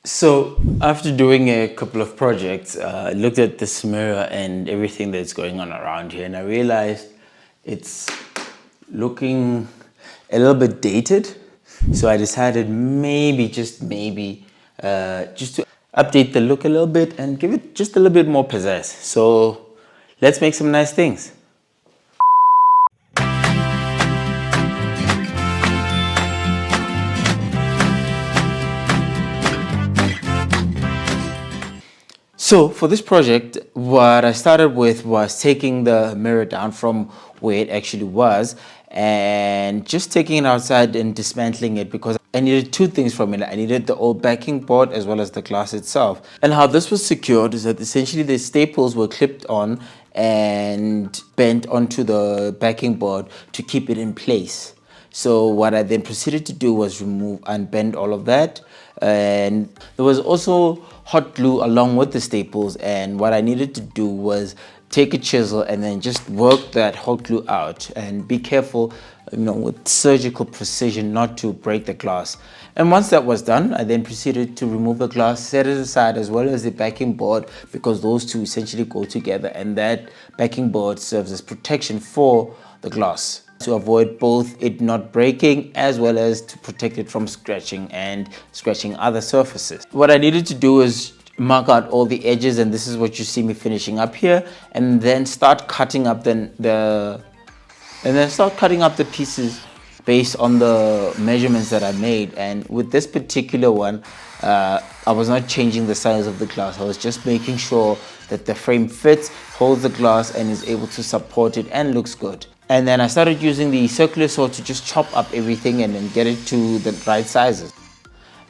So after doing a couple of projects, I looked at this mirror and everything that's going on around here, and I realized it's looking a little bit dated. So I decided maybe, just maybe, just to update the look a little bit and give it just a little bit more pizzazz. So let's make some nice things. So for this project, what I started with was taking the mirror down from where it actually was and just taking it outside and dismantling it, because I needed two things from it. I needed the old backing board as well as the glass itself. And how this was secured is that essentially the staples were clipped on and bent onto the backing board to keep it in place. So what I then proceeded to do was remove and bend all of that. And there was also hot glue along with the staples, and what I needed to do was take a chisel and then just work that hot glue out and be careful, with surgical precision not to break the glass. And once that was done, I then proceeded to remove the glass, set it aside, as well as the backing board, because those two essentially go together, and that backing board serves as protection for the glass to avoid both it not breaking as well as to protect it from scratching other surfaces. What I needed to do is mark out all the edges, and this is what you see me finishing up here, and then start cutting up the pieces based on the measurements that I made. And with this particular one, I was not changing the size of the glass. I was just making sure that the frame fits, holds the glass, and is able to support it and looks good. And then I started using the circular saw to just chop up everything and then get it to the right sizes.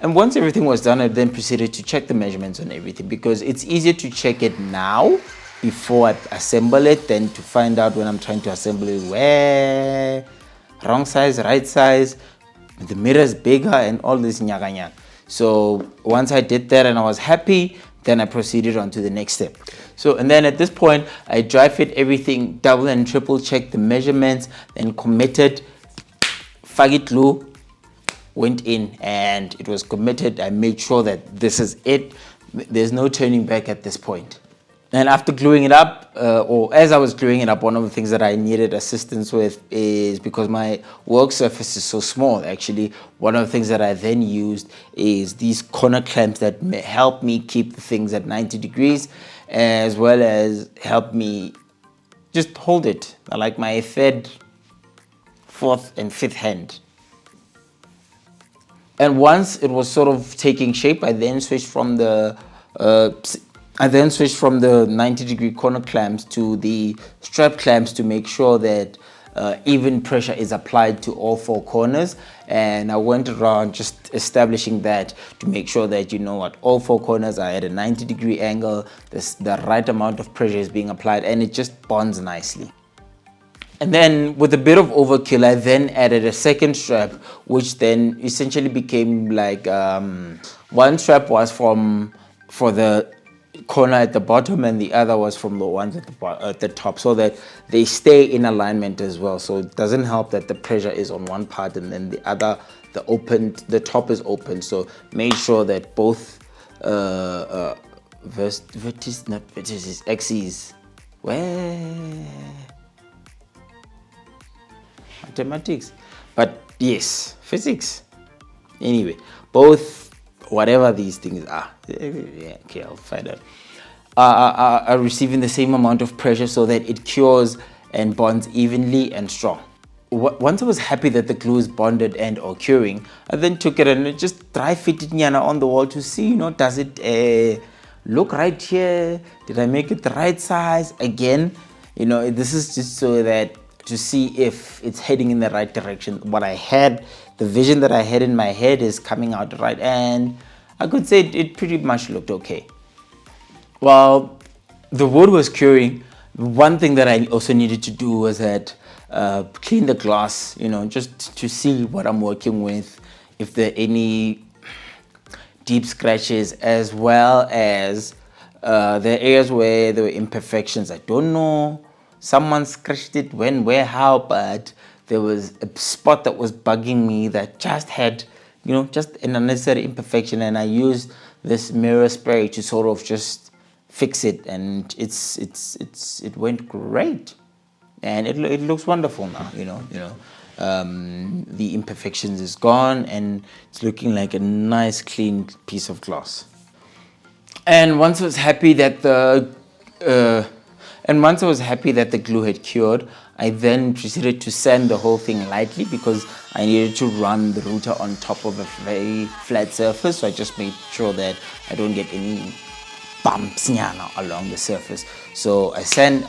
And once everything was done, I then proceeded to check the measurements on everything, because it's easier to check it now before I assemble it than to find out when I'm trying to assemble it where wrong size, right size, the mirror is bigger, and all this nyaga nyaga. So once I did that and I was happy, then I proceeded on to the next step. So, and then at this point, I dry fit everything, double and triple check the measurements, then committed, faggot glue, went in, and it was committed. I made sure that this is it. There's no turning back at this point. And after gluing it up, or as I was gluing it up, one of the things that I needed assistance with is, because my work surface is so small, actually, one of the things that I then used is these corner clamps that help me keep the things at 90 degrees, as well as help me just hold it, like my third, fourth, and fifth hand. And once it was sort of taking shape, I then switched from the 90-degree corner clamps to the strap clamps to make sure that even pressure is applied to all four corners. And I went around just establishing that to make sure that, all four corners are at a 90-degree angle, the right amount of pressure is being applied, and it just bonds nicely. And then with a bit of overkill, I then added a second strap, which then essentially became like one strap was for the corner at the bottom, and the other was from the ones at the top, so that they stay in alignment as well. So it doesn't help that the pressure is on one part and then the other, the top is open. So make sure that both axes, mathematics, but yes, physics. Anyway, both, whatever these things are, okay, I'll find out, are receiving the same amount of pressure so that it cures and bonds evenly and strong. Once I was happy that the glue is bonded and or curing, I then took it and just dry fitted it on the wall to see, does it look right here? Did I make it the right size? Again, this is just so that to see if it's heading in the right direction. The vision that I had in my head is coming out right, and I could say it pretty much looked okay. While the wood was curing, one thing that I also needed to do was clean the glass, just to see what I'm working with, if there are any deep scratches, as well as the areas where there were imperfections. I don't know, someone scratched it when, where, how, but there was a spot that was bugging me that just had, just an unnecessary imperfection, and I used this mirror spray to sort of just fix it, and it went great, and it looks wonderful now. The imperfections is gone, and it's looking like a nice clean piece of glass. And once I was happy that the glue had cured, I then proceeded to sand the whole thing lightly because I needed to run the router on top of a very flat surface. So I just made sure that I don't get any bumps along the surface. So I sanded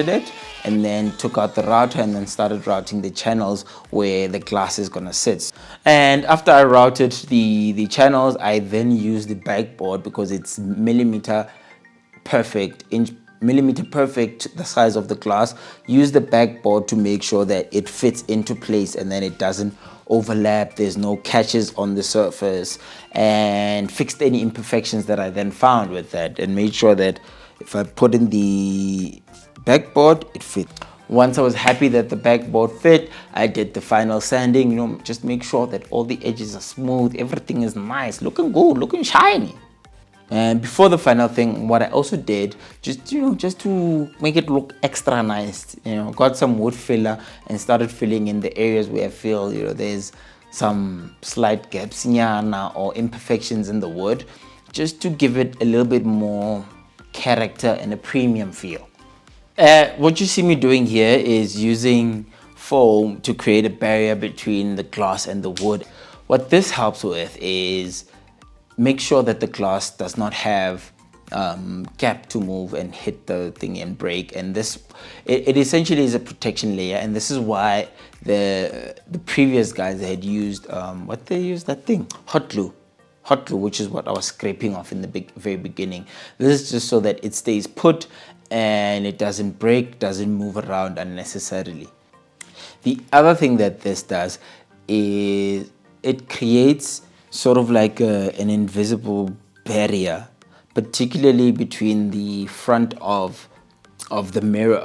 it, and then took out the router and then started routing the channels where the glass is gonna sit. And after I routed the channels, I then used the backboard because it's millimeter perfect, the size of the glass. Use the backboard to make sure that it fits into place and then it doesn't overlap, there's no catches on the surface, and fixed any imperfections that I then found with that, and made sure that if I put in the backboard, it fit. Once I was happy that the backboard fit, I did the final sanding, just make sure that all the edges are smooth, everything is nice, looking good, looking shiny. And before the final thing, what I also did, just to make it look extra nice, got some wood filler and started filling in the areas where I feel, there's some slight gaps or imperfections in the wood, just to give it a little bit more character and a premium feel. What you see me doing here is using foam to create a barrier between the glass and the wood. What this helps with is make sure that the glass does not have gap to move and hit the thing and break, and it essentially is a protection layer. And this is why the previous guys had used hot glue, which is what I was scraping off in the very beginning. This is just so that it stays put and it doesn't break, doesn't move around unnecessarily. The other thing that this does is it creates sort of like an invisible barrier, particularly between the front of the mirror,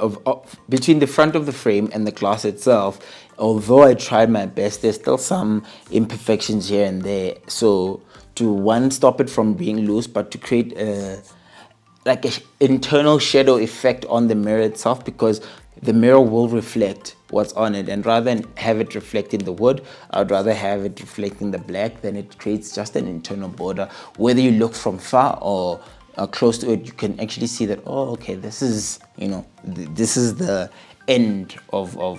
between the front of the frame and the glass itself. Although I tried my best, there's still some imperfections here and there. So to stop it from being loose, but to create like an internal shadow effect on the mirror itself, because the mirror will reflect what's on it, and rather than have it reflect in the wood, I'd rather have it reflect in the black. Then it creates just an internal border. Whether you look from far or close to it, you can actually see that, oh, okay, this is this is the end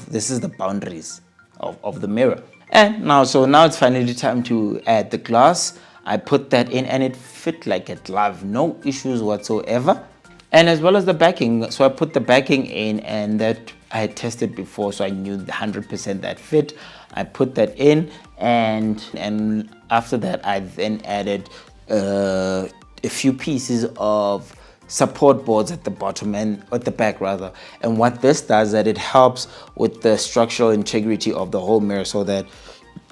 this is the boundaries of the mirror. And now it's finally time to add the glass. I put that in and it fit like a glove, no issues whatsoever. And as well as the backing, so I put the backing in, and that I had tested before, so I knew 100% that fit. I put that in, and after that I then added a few pieces of support boards at the bottom and at the back rather. And what this does, that it helps with the structural integrity of the whole mirror, so that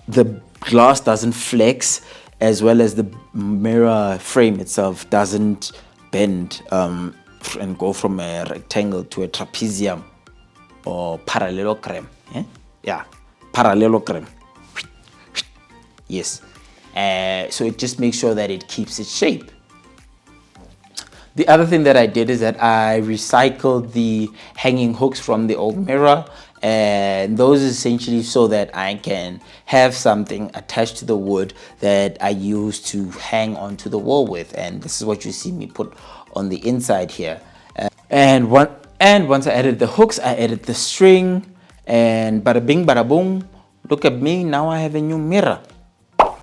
the glass doesn't flex, as well as the mirror frame itself doesn't bend and go from a rectangle to a trapezium or parallelogram. Parallelogram. Yes. So it just makes sure that it keeps its shape. The other thing that I did is that I recycled the hanging hooks from the old mirror, and those essentially so that I can have something attached to the wood that I use to hang onto the wall with. And this is what you see me put on the inside here. And once I added the hooks, I added the string, and bada bing bada boom, look at me, now I have a new mirror.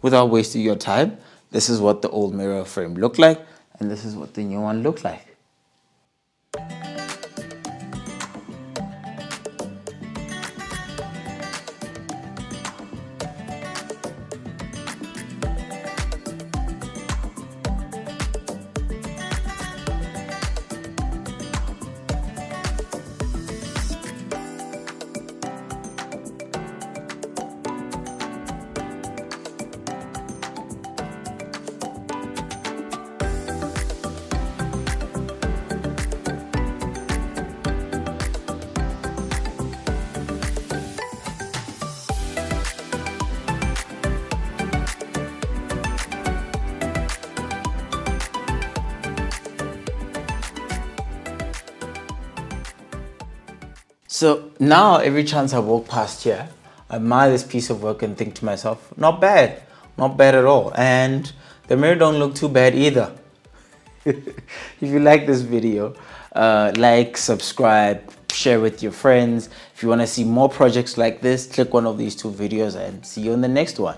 Without wasting your time, this is what the old mirror frame looked like, and this is what the new one looks like. So now every chance I walk past here, I admire this piece of work and think to myself, not bad at all. And the mirror don't look too bad either. If you like this video, like, subscribe, share with your friends. If you want to see more projects like this, click one of these two videos and see you in the next one.